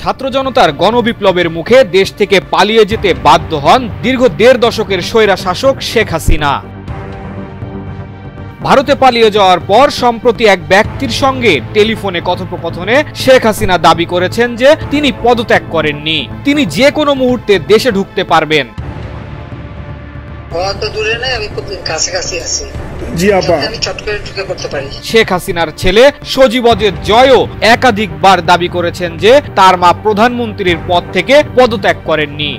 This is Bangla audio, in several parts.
ছাত্র জনতার গণবিপ্লবের মুখে দেশ থেকে পালিয়ে যেতে বাধ্য হন দীর্ঘ ১.৫ দশকের স্বৈরা শাসক শেখ হাসিনা। ভারতে পালিয়ে যাওয়ার পর সম্প্রতি এক ব্যক্তির সঙ্গে টেলিফোনে কথোপকথনে শেখ হাসিনা দাবি করেছেন যে তিনি পদত্যাগ করেননি, তিনি যে কোনো মুহূর্তে দেশে ঢুকতে পারবেন। শেখ হাসিনার ছেলে সজীব অজেদ জয়ও একাধিকবার দাবি করেছেন যে তার মা প্রধানমন্ত্রীর পদ থেকে পদত্যাগ করেননি।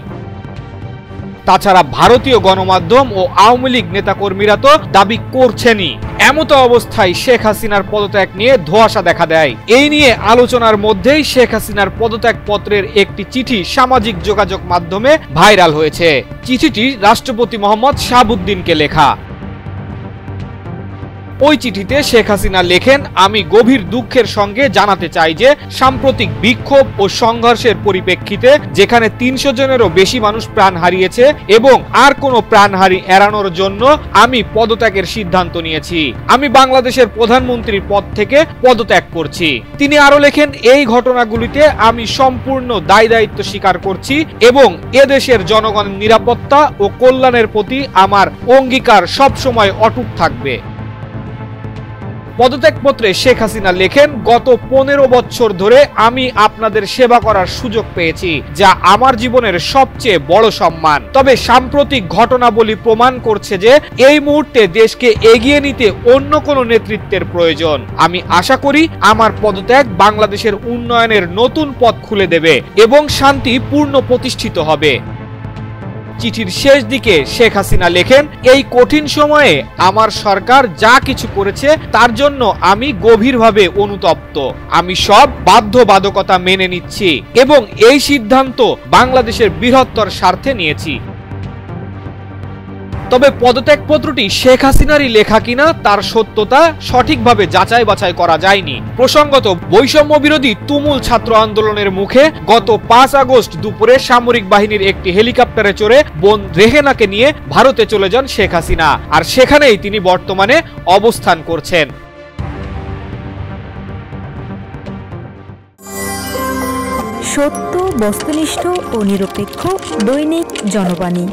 তাছাড়া ভারতীয় গণমাধ্যম ও আওয়ামী লীগ নেতাকর্মীরা তো দাবি করছেনই। এমতো অবস্থায় শেখ হাসিনার পদত্যাগ নিয়ে ধোঁয়াশা দেখা দেয়। এই নিয়ে আলোচনার মধ্যেই শেখ হাসিনার পদত্যাগ পত্রের একটি চিঠি সামাজিক যোগাযোগ মাধ্যমে ভাইরাল হয়েছে। চিঠিটি রাষ্ট্রপতি মোহাম্মদ শাহাবুদ্দিনকে লেখা। ওই চিঠিতে শেখ হাসিনা লেখেন, আমি গভীর দুঃখের সঙ্গে জানাতে চাই যে সাম্প্রতিক বিক্ষোভ ও সংঘর্ষের পরিপ্রেক্ষিতে যেখানে ৩০০ জনেরও বেশি মানুষ প্রাণ হারিয়েছে এবং আর কোনো প্রাণহানি এড়ানোর জন্য আমি পদত্যাগের সিদ্ধান্ত নিয়েছি। আমি বাংলাদেশের প্রধানমন্ত্রীর পদ থেকে পদত্যাগ করছি। তিনি আরো লেখেন, এই ঘটনাগুলিতে আমি সম্পূর্ণ দায়-দায়িত্ব স্বীকার করছি এবং এদেশের জনগণের নিরাপত্তা ও কল্যাণের প্রতি আমার অঙ্গীকার সবসময় অটুট থাকবে। পদত্যাগপত্রে শেখ হাসিনা লেখেন, গত ১৫ বছর ধরে আমি আপনাদের সেবা করার সুযোগ পেয়েছি, যা আমার জীবনের সবচেয়ে বড় সম্মান। তবে সাম্প্রতিক ঘটনাবলী প্রমাণ করছে যে এই মুহূর্তে দেশকে এগিয়ে নিতে অন্য কোনো নেতৃত্বের প্রয়োজন। আমি আশা করি আমার পদত্যাগ বাংলাদেশের উন্নয়নের নতুন পথ খুলে দেবে এবং শান্তি পূর্ণ প্রতিষ্ঠিত হবে। চিঠির শেষ দিকে শেখ হাসিনা লেখেন, এই কঠিন সময়ে আমার সরকার যা কিছু করেছে তার জন্য আমি গভীরভাবে অনুতপ্ত। আমি সব বাধ্যবাধকতা মেনে নিচ্ছি এবং এই সিদ্ধান্ত বাংলাদেশের বৃহত্তর স্বার্থে নিয়েছি। তবে পদত্যাগপত্রটি শেখ হাসিনারই লেখা কিনা তার সত্যতা সঠিকভাবে যাচাই বাছাই করা যায়নি। প্রসঙ্গত, বৈষম্য বিরোধী তুমুল ছাত্র আন্দোলনের মুখে গত ৫ আগস্ট দুপুরে সামরিক বাহিনীর একটি হেলিকপ্টারে চড়ে বোন রেহেনাকে নিয়ে ভারতে চলে যান শেখ হাসিনা, আর সেখানেই তিনি বর্তমানে অবস্থান করছেন। সত্য, বস্তুনিষ্ঠ ও নিরপেক্ষ দৈনিক জনবাণী।